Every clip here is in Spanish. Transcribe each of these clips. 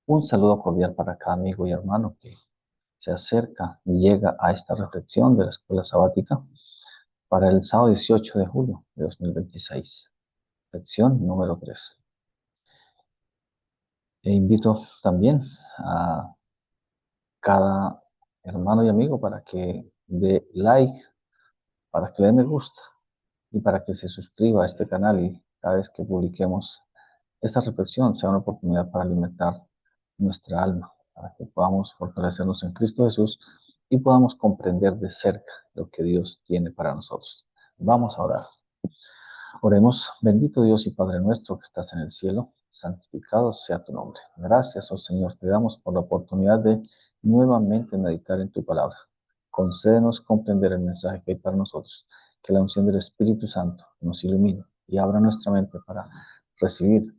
Un saludo cordial para cada amigo y hermano que se acerca y llega a esta reflexión de la escuela sabática para el sábado 18 de julio de 2026. Lección número 3. E invito también a cada hermano y amigo para que dé like, para que le dé me gusta y para que se suscriba a este canal y cada vez que publiquemos esta reflexión sea una oportunidad para alimentar nuestra alma, para que podamos fortalecernos en Cristo Jesús y podamos comprender de cerca lo que Dios tiene para nosotros. Vamos a orar. Oremos, bendito Dios y Padre nuestro que estás en el cielo, santificado sea tu nombre. Gracias, oh Señor, te damos por la oportunidad de nuevamente meditar en tu palabra. Concédenos comprender el mensaje que hay para nosotros, que la unción del Espíritu Santo nos ilumine y abra nuestra mente para recibir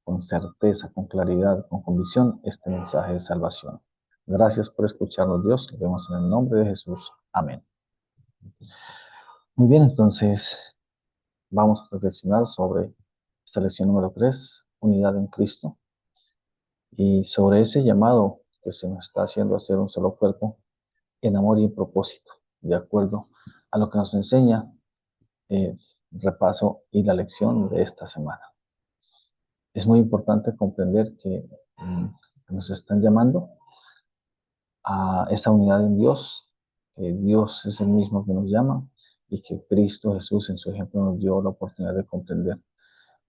con certeza, con claridad, con convicción este mensaje de salvación. Gracias por escucharnos, Dios. Nos vemos en el nombre de Jesús. Amén. Muy bien, entonces vamos a reflexionar sobre esta lección número 3, unidad en Cristo, y sobre ese llamado que se nos está haciendo a ser un solo cuerpo en amor y en propósito, de acuerdo a lo que nos enseña el repaso y la lección de esta semana. Es muy importante comprender que nos están llamando a esa unidad en Dios, que Dios es el mismo que nos llama y que Cristo Jesús en su ejemplo nos dio la oportunidad de comprender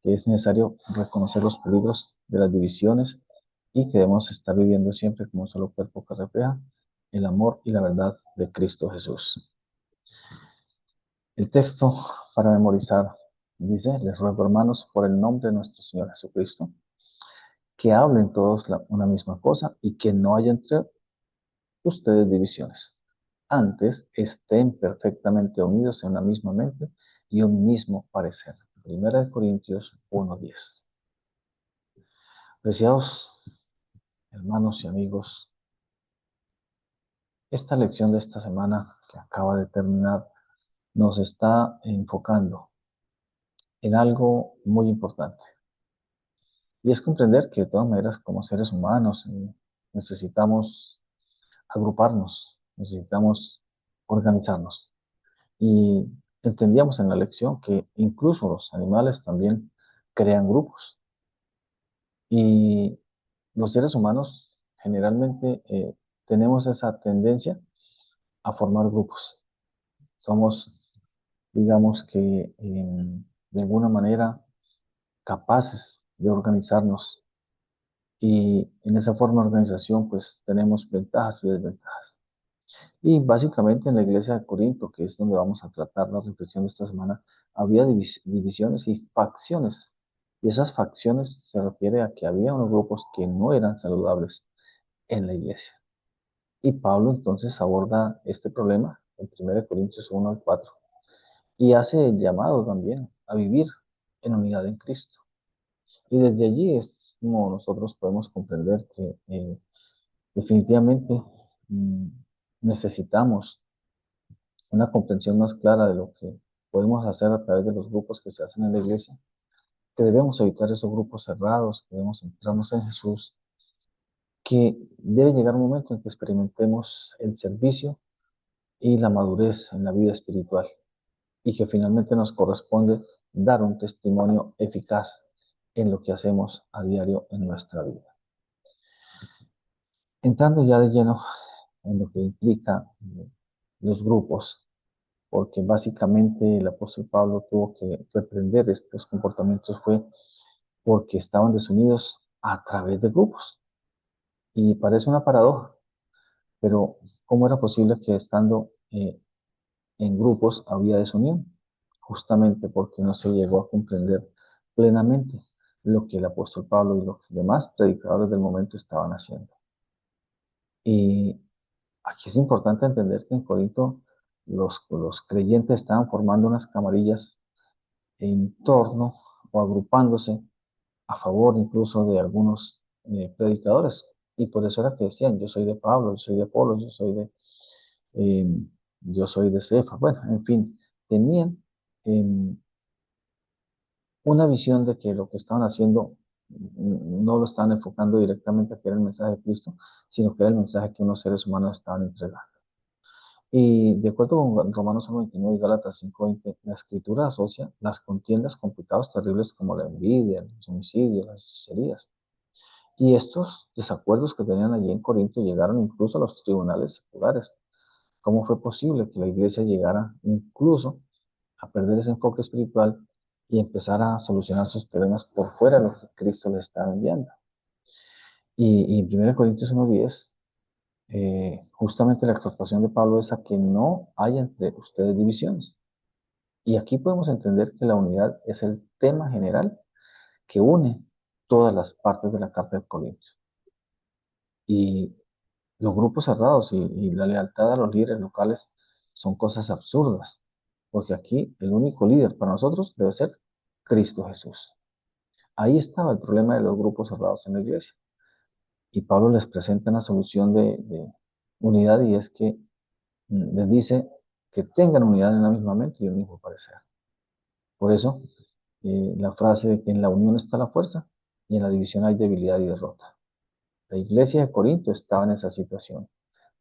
que es necesario reconocer los peligros de las divisiones y que debemos estar viviendo siempre como un solo cuerpo que refleja el amor y la verdad de Cristo Jesús. El texto para memorizar dice: les ruego, hermanos, por el nombre de nuestro Señor Jesucristo, que hablen todos una misma cosa y que no haya entre ustedes divisiones. Antes estén perfectamente unidos en una misma mente y un mismo parecer. Primera de Corintios 1:10. Apreciados hermanos y amigos, esta lección de esta semana que acaba de terminar nos está enfocando en algo muy importante. Y es comprender que de todas maneras como seres humanos necesitamos agruparnos, necesitamos organizarnos. Y entendíamos en la lección que incluso los animales también crean grupos. Y los seres humanos generalmente tenemos esa tendencia a formar grupos. Somos, digamos que, de alguna manera capaces de organizarnos. Y en esa forma de organización, pues tenemos ventajas y desventajas. Y básicamente en la iglesia de Corinto, que es donde vamos a tratar la reflexión de esta semana, había divisiones y facciones. Y esas facciones se refiere a que había unos grupos que no eran saludables en la iglesia. Y Pablo entonces aborda este problema en 1 Corintios 1:4 y hace el llamado también a vivir en unidad en Cristo. Y desde allí es como nosotros podemos comprender que definitivamente mm, necesitamos una comprensión más clara de lo que podemos hacer a través de los grupos que se hacen en la iglesia, que debemos evitar esos grupos cerrados, que debemos centrarnos en Jesús, que debe llegar un momento en que experimentemos el servicio y la madurez en la vida espiritual y que finalmente nos corresponde dar un testimonio eficaz en lo que hacemos a diario en nuestra vida. Entrando ya de lleno en lo que implica los grupos, porque básicamente el apóstol Pablo tuvo que reprender estos comportamientos fue porque estaban desunidos a través de grupos. Y parece una paradoja, pero ¿cómo era posible que estando en grupos había desunión? Justamente porque no se llegó a comprender plenamente lo que el apóstol Pablo y los demás predicadores del momento estaban haciendo. Y aquí es importante entender que en Corinto los creyentes estaban formando unas camarillas en torno o agrupándose a favor incluso de algunos predicadores. Y por eso era que decían: yo soy de Pablo, yo soy de Apolo, eh, yo soy de Cefa. Bueno, en fin, tenían eh, una visión de que lo que estaban haciendo no lo estaban enfocando directamente a que era el mensaje de Cristo, sino que era el mensaje que unos seres humanos estaban entregando. Y de acuerdo con Romanos 1:29 y Gálatas 5:20, la Escritura asocia las contiendas con pecados terribles como la envidia, los homicidios, las hechicerías. Y estos desacuerdos que tenían allí en Corinto llegaron incluso a los tribunales seculares. ¿Cómo fue posible que la iglesia llegara incluso a perder ese enfoque espiritual y empezar a solucionar sus problemas por fuera de lo que Cristo le estaba enviando? Y en 1 Corintios 1:10, justamente la exhortación de Pablo es a que no haya entre ustedes divisiones. Y aquí podemos entender que la unidad es el tema general que une todas las partes de la carta de Corintios. Y los grupos cerrados y la lealtad a los líderes locales son cosas absurdas, porque aquí el único líder para nosotros debe ser Cristo Jesús. Ahí estaba el problema de los grupos cerrados en la iglesia. Y Pablo les presenta una solución de unidad y es que les dice que tengan unidad en la misma mente y el mismo parecer. Por eso, la frase de que en la unión está la fuerza y en la división hay debilidad y derrota. La iglesia de Corinto estaba en esa situación.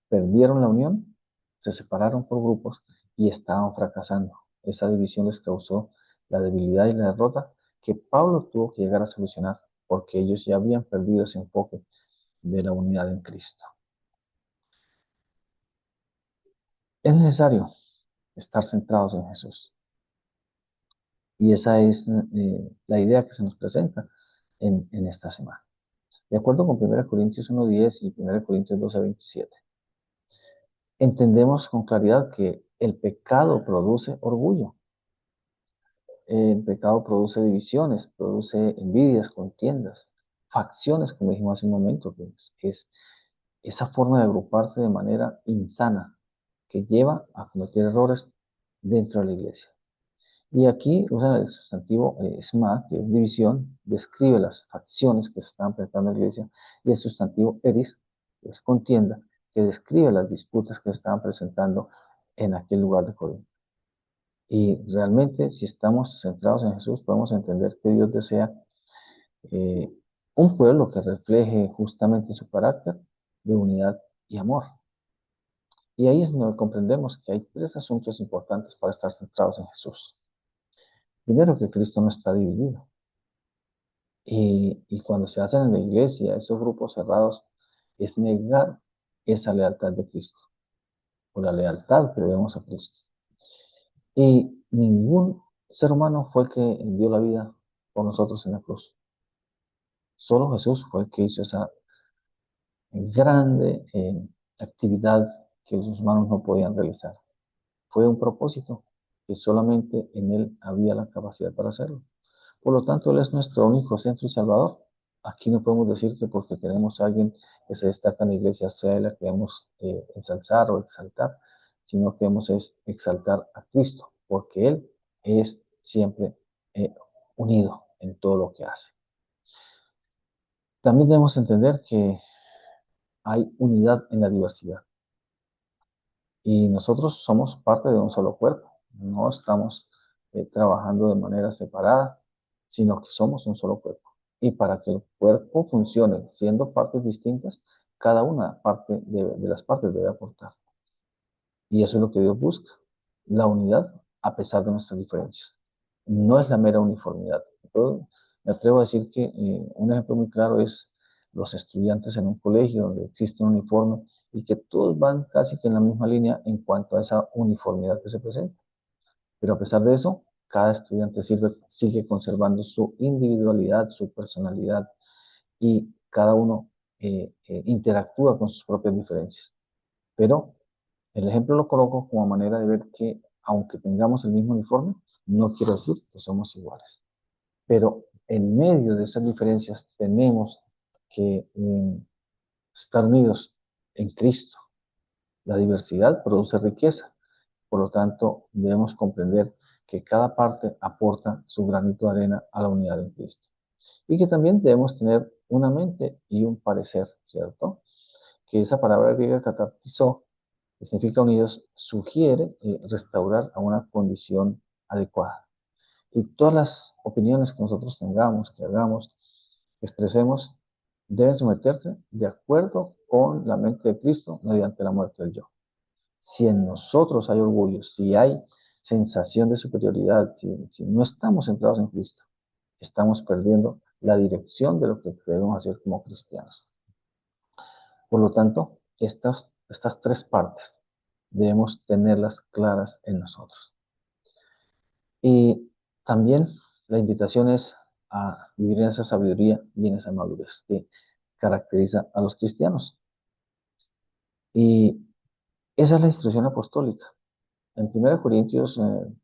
Perdieron la unión, se separaron por grupos y estaban fracasando. Esa división les causó la debilidad y la derrota que Pablo tuvo que llegar a solucionar porque ellos ya habían perdido ese enfoque de la unidad en Cristo. Es necesario estar centrados en Jesús. Y esa es la idea que se nos presenta en esta semana. De acuerdo con 1 Corintios 1:10 y 1 Corintios 12:27, entendemos con claridad que el pecado produce orgullo. El pecado produce divisiones, produce envidias, contiendas, facciones, como dijimos hace un momento, que es esa forma de agruparse de manera insana que lleva a cometer errores dentro de la iglesia. Y aquí usa el sustantivo esma, que es división, describe las facciones que se están presentando en la iglesia, y el sustantivo eris, que es contienda, que describe las disputas que se estaban presentando en aquel lugar de Corinto. Y realmente, si estamos centrados en Jesús, podemos entender que Dios desea eh, un pueblo que refleje justamente su carácter de unidad y amor. Y ahí es donde comprendemos que hay tres asuntos importantes para estar centrados en Jesús. Primero, que Cristo no está dividido. Y cuando se hacen en la iglesia, esos grupos cerrados, es negar esa lealtad de Cristo, o la lealtad que debemos a Cristo. Y ningún ser humano fue el que dio la vida por nosotros en la cruz. Solo Jesús fue el que hizo esa grande actividad que los humanos no podían realizar. Fue un propósito que solamente en Él había la capacidad para hacerlo. Por lo tanto, Él es nuestro único centro y salvador. Aquí no podemos decir que porque tenemos a alguien que se destaca en la iglesia sea Él la que debemos ensalzar o exaltar, sino que debemos es exaltar a Cristo, porque Él es siempre unido en todo lo que hace. También debemos entender que hay unidad en la diversidad. Y nosotros somos parte de un solo cuerpo. No estamos trabajando de manera separada, sino que somos un solo cuerpo. Y para que el cuerpo funcione siendo partes distintas, cada una de las partes debe aportar. Y eso es lo que Dios busca, la unidad a pesar de nuestras diferencias. No es la mera uniformidad. Yo me atrevo a decir que un ejemplo muy claro es los estudiantes en un colegio donde existe un uniforme y que todos van casi que en la misma línea en cuanto a esa uniformidad que se presenta. Pero a pesar de eso, cada estudiante sigue conservando su individualidad, su personalidad y cada uno interactúa con sus propias diferencias. Pero el ejemplo lo coloco como manera de ver que aunque tengamos el mismo uniforme, no quiere decir que somos iguales. Pero en medio de esas diferencias tenemos que estar unidos en Cristo. La diversidad produce riqueza. Por lo tanto, debemos comprender que cada parte aporta su granito de arena a la unidad en Cristo. Y que también debemos tener una mente y un parecer, ¿cierto? Que esa palabra griega catartizó, que significa unidos, sugiere restaurar a una condición adecuada. Y todas las opiniones que nosotros tengamos, que hagamos, expresemos deben someterse de acuerdo con la mente de Cristo mediante la muerte del yo. Si en nosotros hay orgullo, si hay sensación de superioridad, si no estamos centrados en Cristo, estamos perdiendo la dirección de lo que debemos hacer como cristianos. Por lo tanto, estas tres partes debemos tenerlas claras en nosotros. Y también la invitación es a vivir en esa sabiduría y en esa madurez que caracteriza a los cristianos. Y esa es la instrucción apostólica. En 1 Corintios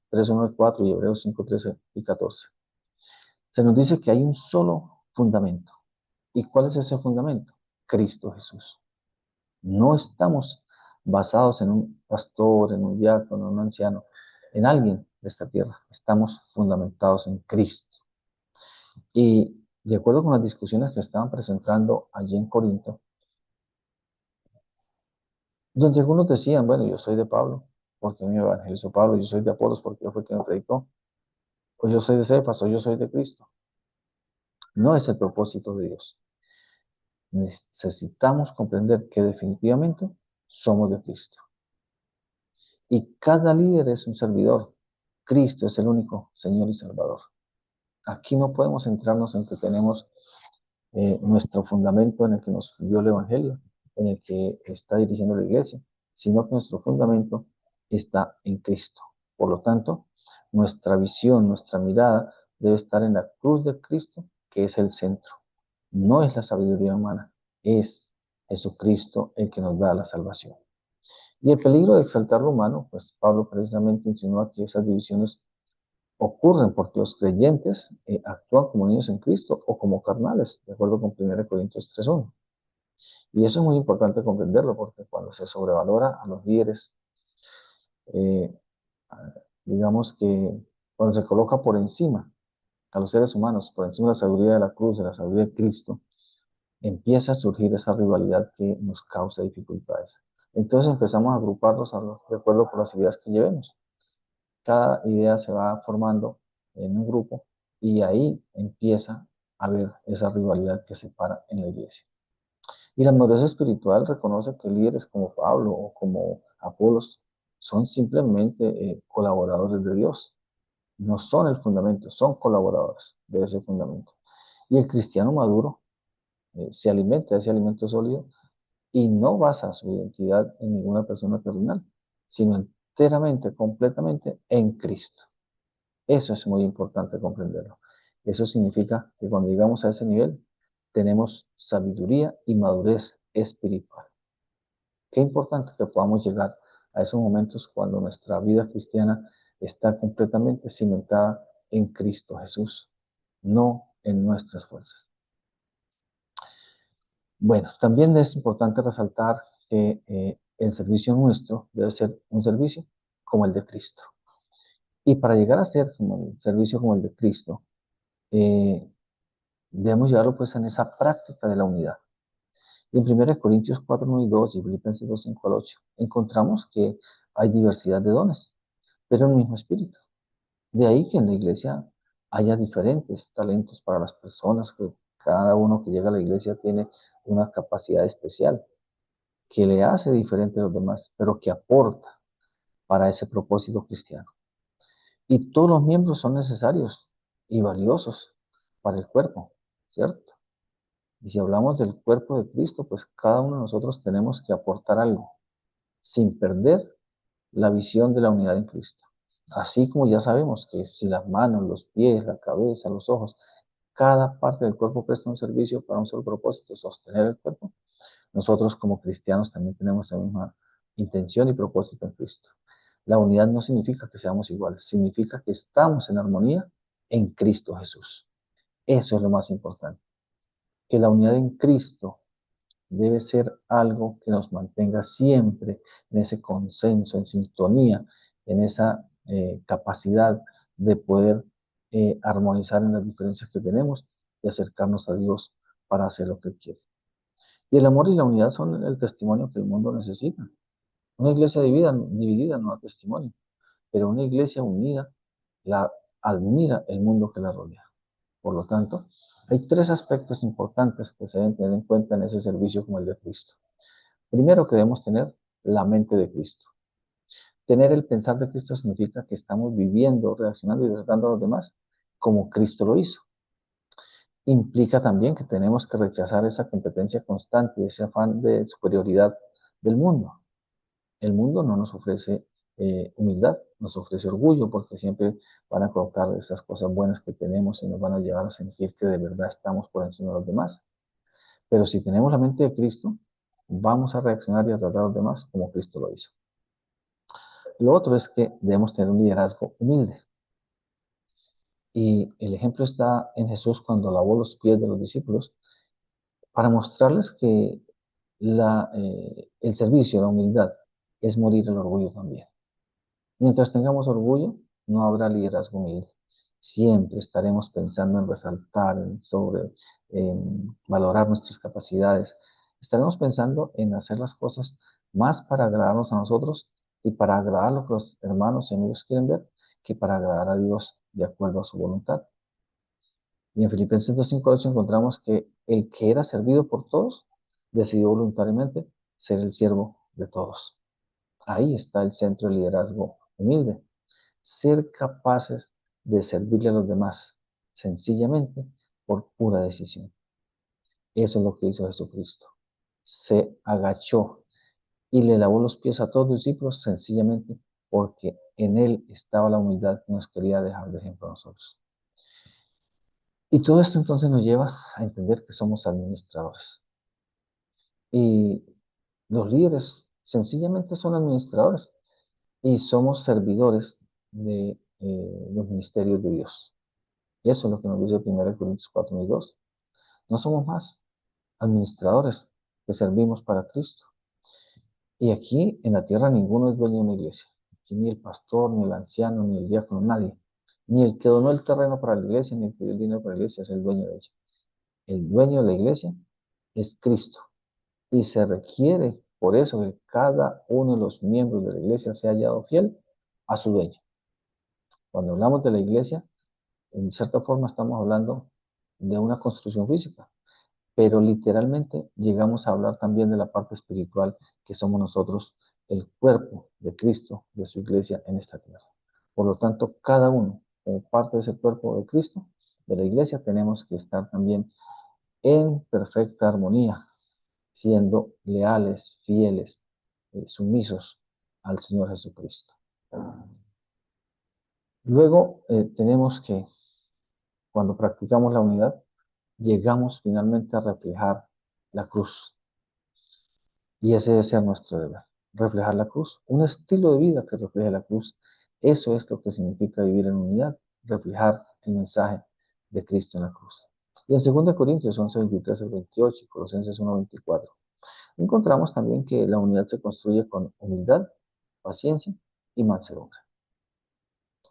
3, 1 al 4 y Hebreos 5, 13 y 14, se nos dice que hay un solo fundamento. ¿Y cuál es ese fundamento? Cristo Jesús. No estamos basados en un pastor, en un diácono, en un anciano, en alguien de esta tierra. Estamos fundamentados en Cristo. Y de acuerdo con las discusiones que estaban presentando allí en Corinto, donde algunos decían, bueno, yo soy de Pablo, porque me evangelizó Pablo, yo soy de Apolos, porque yo fue quien me predicó, o yo soy de Cefas, o yo soy de Cristo. No es el propósito de Dios. Necesitamos comprender que definitivamente somos de Cristo. Y cada líder es un servidor. Cristo es el único Señor y Salvador. Aquí no podemos centrarnos en que tenemos nuestro fundamento en el que nos dio el Evangelio, en el que está dirigiendo la iglesia, sino que nuestro fundamento está en Cristo. Por lo tanto, nuestra visión, nuestra mirada debe estar en la cruz de Cristo, que es el centro. No es la sabiduría humana, es Jesucristo el que nos da la salvación. Y el peligro de exaltar lo humano, pues Pablo precisamente insinúa que esas divisiones ocurren porque los creyentes actúan como niños en Cristo o como carnales, de acuerdo con 1 Corintios 3:1. Y eso es muy importante comprenderlo porque cuando se sobrevalora a los líderes, eh, digamos que cuando se coloca por encima a los seres humanos, por encima de la sabiduría de la cruz, de la sabiduría de Cristo, empieza a surgir esa rivalidad que nos causa dificultades. Entonces empezamos a agruparlos de acuerdo con las ideas que llevemos. Cada idea se va formando en un grupo y ahí empieza a haber esa rivalidad que se para en la iglesia. Y la madurez espiritual reconoce que líderes como Pablo o como Apolos son simplemente colaboradores de Dios. No son el fundamento, son colaboradores de ese fundamento. Y el cristiano maduro se alimenta de ese alimento sólido y no basa su identidad en ninguna persona terrenal, sino enteramente, completamente en Cristo. Eso es muy importante comprenderlo. Eso significa que cuando llegamos a ese nivel, tenemos sabiduría y madurez espiritual. Qué importante que podamos llegar a esos momentos cuando nuestra vida cristiana está completamente cimentada en Cristo Jesús, no en nuestras fuerzas. Bueno, también es importante resaltar que el servicio nuestro debe ser un servicio como el de Cristo. Y para llegar a ser un servicio como el de Cristo, eh, debemos llevarlo pues en esa práctica de la unidad. En 1 Corintios 4, 1 y 2 y Filipenses 2, 5 al 8, encontramos que hay diversidad de dones, pero el mismo espíritu. De ahí que en la iglesia haya diferentes talentos para las personas, que cada uno que llega a la iglesia tiene una capacidad especial que le hace diferente a los demás, pero que aporta para ese propósito cristiano. Y todos los miembros son necesarios y valiosos para el cuerpo, ¿cierto? Y si hablamos del cuerpo de Cristo, pues cada uno de nosotros tenemos que aportar algo, sin perder la visión de la unidad en Cristo. Así como ya sabemos que si las manos, los pies, la cabeza, los ojos, cada parte del cuerpo presta un servicio para un solo propósito, sostener el cuerpo, nosotros como cristianos también tenemos la misma intención y propósito en Cristo. La unidad no significa que seamos iguales, significa que estamos en armonía en Cristo Jesús. Eso es lo más importante. Que la unidad en Cristo debe ser algo que nos mantenga siempre en ese consenso, en sintonía, en esa capacidad de poder armonizar en las diferencias que tenemos y acercarnos a Dios para hacer lo que Él quiere. Y el amor y la unidad son el testimonio que el mundo necesita. Una iglesia dividida no da testimonio, pero una iglesia unida la admira el mundo que la rodea. Por lo tanto, Hay tres aspectos importantes que se deben tener en cuenta en ese servicio como el de Cristo. Primero, que debemos tener la mente de Cristo. Tener el pensar de Cristo significa que estamos viviendo, reaccionando y tratando a los demás como Cristo lo hizo. Implica también que tenemos que rechazar esa competencia constante, ese afán de superioridad del mundo. El mundo no nos ofrece humildad, nos ofrece orgullo, porque siempre van a colocar esas cosas buenas que tenemos y nos van a llevar a sentir que de verdad estamos por encima de los demás. Pero si tenemos la mente de Cristo, vamos a reaccionar y a tratar a los demás como Cristo lo hizo. Lo otro es que debemos tener un liderazgo humilde. Y el ejemplo está en Jesús cuando lavó los pies de los discípulos para mostrarles que el servicio, la humildad, es morir el orgullo también. Mientras tengamos orgullo, no habrá liderazgo humilde. Siempre estaremos pensando en resaltar, en valorar nuestras capacidades. Estaremos pensando en hacer las cosas más para agradarnos a nosotros y para agradar a lo que los hermanos y amigos quieren ver, que para agradar a Dios de acuerdo a su voluntad. Y en Filipenses 2:5-8 encontramos que el que era servido por todos decidió voluntariamente ser el siervo de todos. Ahí está el centro del liderazgo humilde. Ser capaces de servirle a los demás, sencillamente por pura decisión. Eso es lo que hizo Jesucristo. Se agachó y le lavó los pies a todos los discípulos sencillamente porque en él estaba la humildad que nos quería dejar de ejemplo a nosotros. Y todo esto entonces nos lleva a entender que somos administradores. Y los líderes sencillamente son administradores y somos servidores de los ministerios de Dios. Y eso es lo que nos dice 1 Corintios 4:2. No somos más administradores que servimos para Cristo. Y aquí en la tierra ninguno es dueño de una iglesia. Aquí ni el pastor, ni el anciano, ni el diácono, nadie. Ni el que donó el terreno para la iglesia, ni el que dio el dinero para la iglesia es el dueño de ella. El dueño de la iglesia es Cristo. Y se requiere por eso que cada uno de los miembros de la iglesia sea hallado fiel a su dueño. Cuando hablamos de la iglesia, en cierta forma estamos hablando de una construcción física, pero literalmente llegamos a hablar también de la parte espiritual, que somos nosotros el cuerpo de Cristo, de su iglesia en esta tierra. Por lo tanto, cada uno, como parte de ese cuerpo de Cristo, de la iglesia, tenemos que estar también en perfecta armonía, siendo leales, fieles, sumisos al Señor Jesucristo. Luego tenemos que, cuando practicamos la unidad, llegamos finalmente a reflejar la cruz. Y ese debe ser nuestro deber, reflejar la cruz. Un estilo de vida que refleje la cruz. Eso es lo que significa vivir en unidad, reflejar el mensaje de Cristo en la cruz. Y en 2 Corintios 11:23-28 y Colosenses 1:24, encontramos también que la unidad se construye con humildad, paciencia y mansedumbre.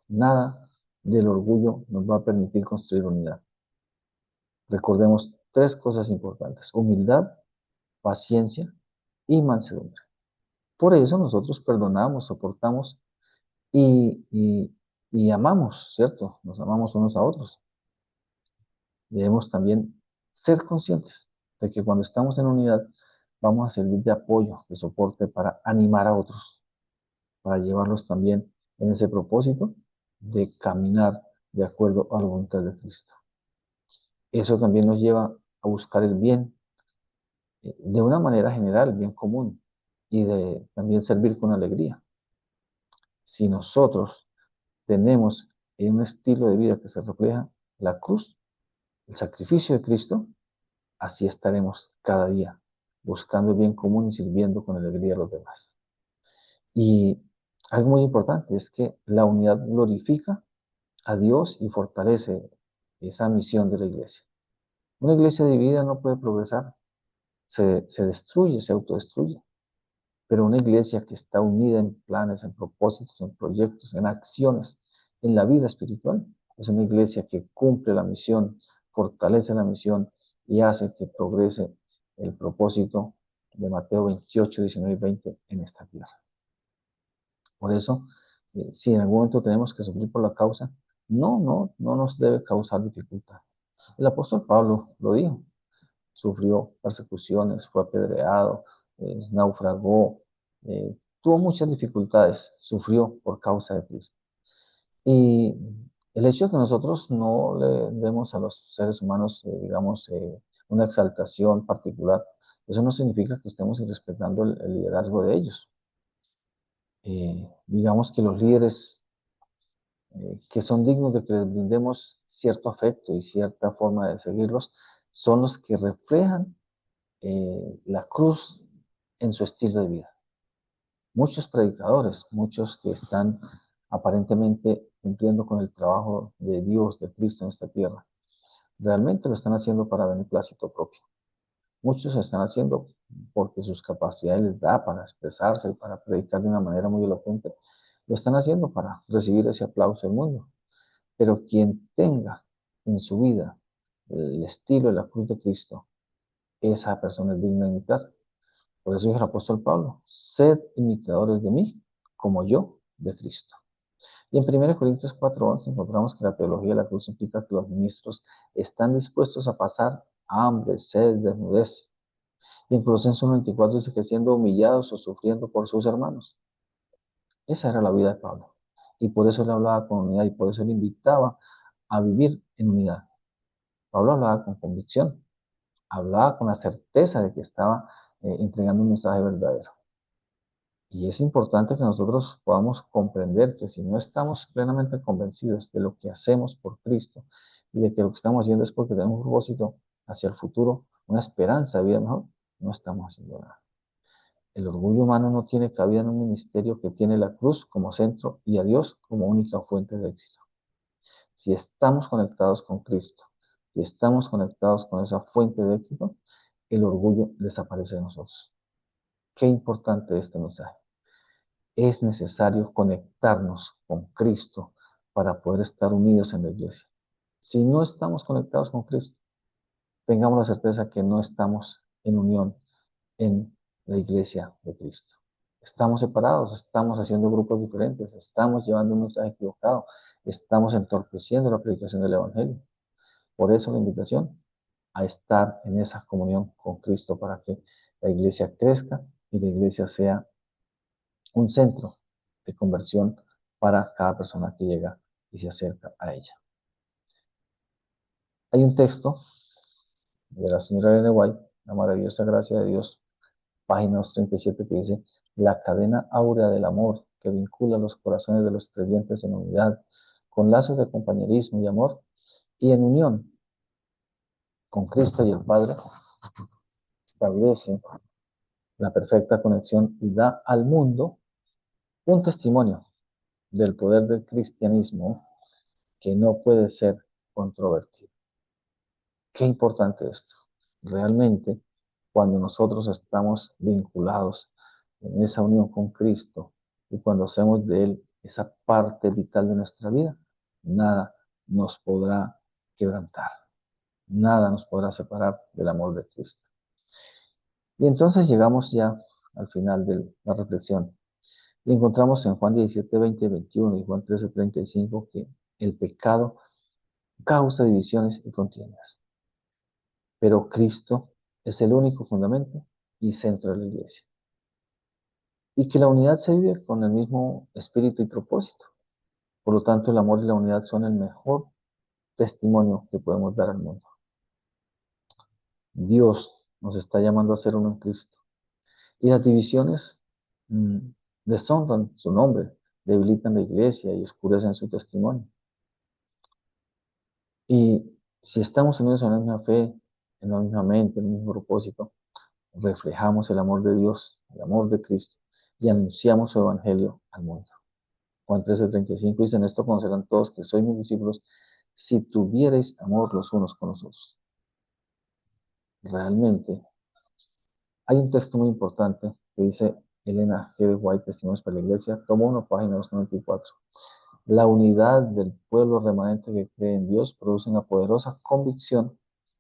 Nada del orgullo nos va a permitir construir unidad. Recordemos tres cosas importantes: humildad, paciencia y mansedumbre. Por eso nosotros perdonamos, soportamos y amamos, ¿cierto? Nos amamos unos a otros. Debemos también ser conscientes de que cuando estamos en unidad vamos a servir de apoyo, de soporte para animar a otros, para llevarlos también en ese propósito de caminar de acuerdo a la voluntad de Cristo. Eso también nos lleva a buscar el bien de una manera general, el bien común, y de también servir con alegría. Si nosotros tenemos un estilo de vida que se refleja la cruz, el sacrificio de Cristo, así estaremos cada día buscando el bien común y sirviendo con alegría a los demás. Y algo muy importante es que la unidad glorifica a Dios y fortalece esa misión de la iglesia. Una iglesia dividida no puede progresar, se destruye, se autodestruye. Pero una iglesia que está unida en planes, en propósitos, en proyectos, en acciones, en la vida espiritual, es una iglesia que cumple la misión, fortalece la misión y hace que progrese el propósito de Mateo 28, 19 y 20 en esta tierra. Por eso, si en algún momento tenemos que sufrir por la causa, no nos debe causar dificultad. El apóstol Pablo lo dijo, sufrió persecuciones, fue apedreado, naufragó, tuvo muchas dificultades, sufrió por causa de Cristo. Y el hecho de que nosotros no le demos a los seres humanos, digamos, una exaltación particular, eso no significa que estemos irrespetando el liderazgo de ellos. Digamos que los líderes que son dignos de que les brindemos cierto afecto y cierta forma de seguirlos, son los que reflejan la cruz en su estilo de vida. Muchos predicadores, muchos que están aparentemente cumpliendo con el trabajo de Dios, de Cristo en esta tierra, realmente lo están haciendo para beneplácito propio. Muchos lo están haciendo porque sus capacidades les da para expresarse y para predicar de una manera muy elocuente. Lo están haciendo para recibir ese aplauso del mundo. Pero quien tenga en su vida el estilo de la cruz de Cristo, esa persona es digna de imitar. Por eso dijo el apóstol Pablo, sed imitadores de mí, como yo de Cristo. Y en 1 Corintios 4:11 encontramos que la teología de la cruz implica que los ministros están dispuestos a pasar hambre, sed, desnudez. Y en Colosenses 1:24 dice que siendo humillados o sufriendo por sus hermanos. Esa era la vida de Pablo. Y por eso él hablaba con unidad y por eso él invitaba a vivir en unidad. Pablo hablaba con convicción, hablaba con la certeza de que estaba entregando un mensaje verdadero. Y es importante que nosotros podamos comprender que si no estamos plenamente convencidos de lo que hacemos por Cristo y de que lo que estamos haciendo es porque tenemos un propósito hacia el futuro, una esperanza de vida mejor, no estamos haciendo nada. El orgullo humano no tiene cabida en un ministerio que tiene la cruz como centro y a Dios como única fuente de éxito. Si estamos conectados con Cristo, si estamos conectados con esa fuente de éxito, el orgullo desaparece de nosotros. Qué importante este mensaje. Es necesario conectarnos con Cristo para poder estar unidos en la iglesia. Si no estamos conectados con Cristo, tengamos la certeza que no estamos en unión en la iglesia de Cristo. Estamos separados, estamos haciendo grupos diferentes, estamos llevando un mensaje equivocado, estamos entorpeciendo la predicación del Evangelio. Por eso la invitación a estar en esa comunión con Cristo para que la iglesia crezca y la iglesia sea un centro de conversión para cada persona que llega y se acerca a ella. Hay un texto de la señora Ellen White, La maravillosa gracia de Dios, página 237, que dice: la cadena áurea del amor que vincula los corazones de los creyentes en unidad, con lazos de compañerismo y amor, y en unión con Cristo y el Padre, establece la perfecta conexión y da al mundo un testimonio del poder del cristianismo que no puede ser controvertido. Qué importante esto. Realmente, cuando nosotros estamos vinculados en esa unión con Cristo y cuando hacemos de Él esa parte vital de nuestra vida, nada nos podrá quebrantar, nada nos podrá separar del amor de Cristo. Y entonces llegamos ya al final de la reflexión. Y encontramos en Juan 17, 20, 21 y Juan 13, 35 que el pecado causa divisiones y contiendas. Pero Cristo es el único fundamento y centro de la iglesia. Y que la unidad se vive con el mismo espíritu y propósito. Por lo tanto, el amor y la unidad son el mejor testimonio que podemos dar al mundo. Dios nos está llamando a ser uno en Cristo. Y las divisiones deshonran su nombre, debilitan la iglesia y oscurecen su testimonio. Y si estamos unidos en la misma fe, en la misma mente, en el mismo propósito, reflejamos el amor de Dios, el amor de Cristo, y anunciamos su evangelio al mundo. Juan 13:35 dice: en esto conocerán todos que sois mis discípulos, si tuvierais amor los unos con los otros. Realmente, hay un texto muy importante que dice Elena G. White, Testimonios para la Iglesia, tomo 1, página 294. La unidad del pueblo remanente que cree en Dios produce una poderosa convicción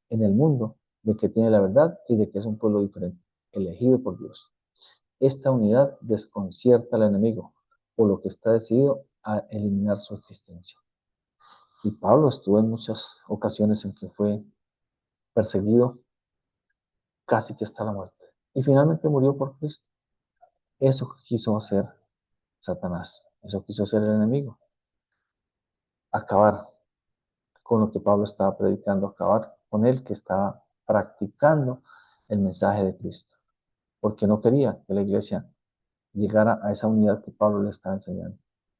en el mundo de que tiene la verdad y de que es un pueblo diferente, elegido por Dios. Esta unidad desconcierta al enemigo, por lo que está decidido a eliminar su existencia. Y Pablo estuvo en muchas ocasiones en que fue perseguido casi que hasta la muerte. Y finalmente murió por Cristo. Eso quiso hacer Satanás. Eso quiso hacer el enemigo. Acabar con lo que Pablo estaba predicando, acabar con él que estaba practicando el mensaje de Cristo. Porque no quería que la iglesia llegara a esa unidad que Pablo le estaba enseñando.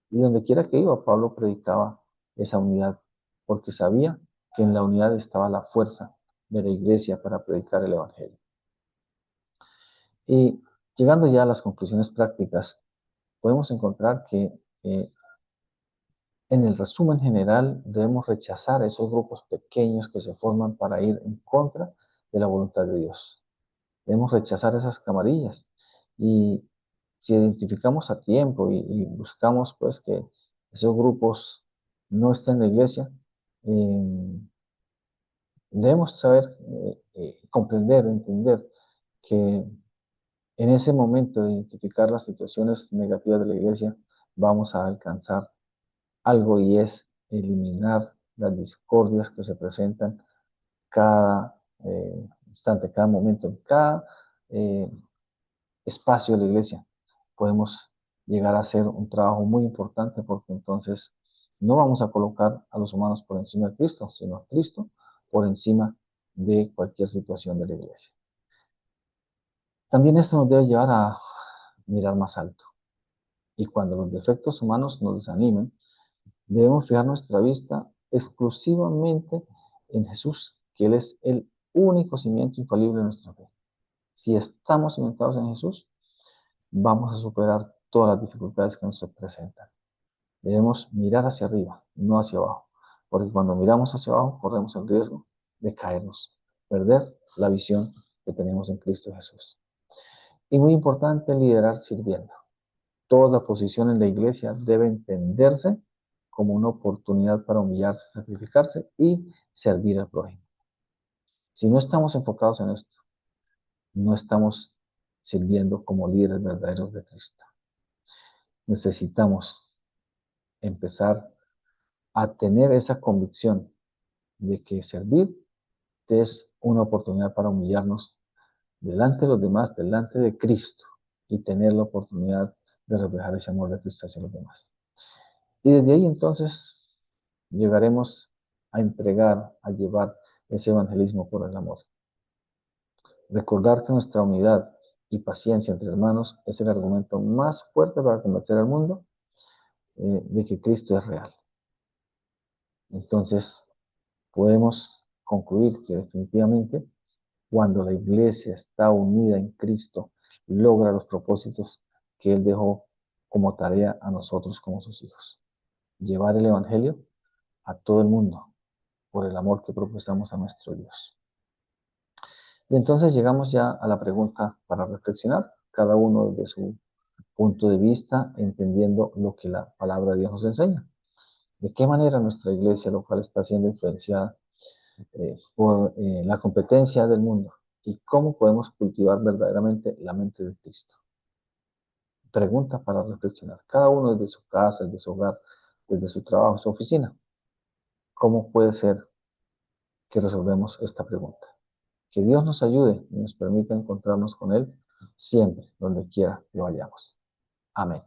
Y donde quiera que iba, Pablo predicaba esa unidad, porque sabía que en la unidad estaba la fuerza de la iglesia para predicar el Evangelio. Y llegando ya a las conclusiones prácticas, podemos encontrar que en el resumen general debemos rechazar esos grupos pequeños que se forman para ir en contra de la voluntad de Dios. Debemos rechazar esas camarillas y si identificamos a tiempo y buscamos pues que esos grupos no estén en la iglesia, eh, debemos saber comprender, entender que en ese momento de identificar las situaciones negativas de la iglesia, vamos a alcanzar algo y es eliminar las discordias que se presentan cada instante, cada momento, en cada eh, espacio de la iglesia. Podemos llegar a hacer un trabajo muy importante porque entonces no vamos a colocar a los humanos por encima de Cristo, sino a Cristo por encima de cualquier situación de la iglesia. También esto nos debe llevar a mirar más alto. Y cuando los defectos humanos nos desanimen, debemos fijar nuestra vista exclusivamente en Jesús, que Él es el único cimiento infalible de nuestra fe. Si estamos cimentados en Jesús, vamos a superar todas las dificultades que nos presentan. Debemos mirar hacia arriba, no hacia abajo, porque cuando miramos hacia abajo corremos el riesgo de caernos, perder la visión que tenemos en Cristo Jesús. Y muy importante, liderar sirviendo. Toda posición en la iglesia debe entenderse como una oportunidad para humillarse, sacrificarse y servir al prójimo. Si no estamos enfocados en esto, no estamos sirviendo como líderes verdaderos de Cristo. Necesitamos empezar a tener esa convicción de que servir es una oportunidad para humillarnos delante de los demás, delante de Cristo, y tener la oportunidad de reflejar ese amor de Cristo hacia los demás. Y desde ahí entonces llegaremos a entregar, a llevar ese evangelismo por el amor. Recordar que nuestra unidad y paciencia entre hermanos es el argumento más fuerte para convencer al mundo de que Cristo es real. Entonces, podemos concluir que definitivamente cuando la iglesia está unida en Cristo, logra los propósitos que Él dejó como tarea a nosotros como sus hijos. Llevar el Evangelio a todo el mundo por el amor que profesamos a nuestro Dios. Y entonces llegamos ya a la pregunta para reflexionar, cada uno desde su punto de vista, entendiendo lo que la palabra de Dios nos enseña. ¿De qué manera nuestra iglesia local está siendo influenciada por la competencia del mundo? ¿Y cómo podemos cultivar verdaderamente la mente de Cristo? Pregunta para reflexionar. Cada uno desde su casa, desde su hogar, desde su trabajo, su oficina. ¿Cómo puede ser que resolvemos esta pregunta? Que Dios nos ayude y nos permita encontrarnos con Él siempre, donde quiera que vayamos. Amén.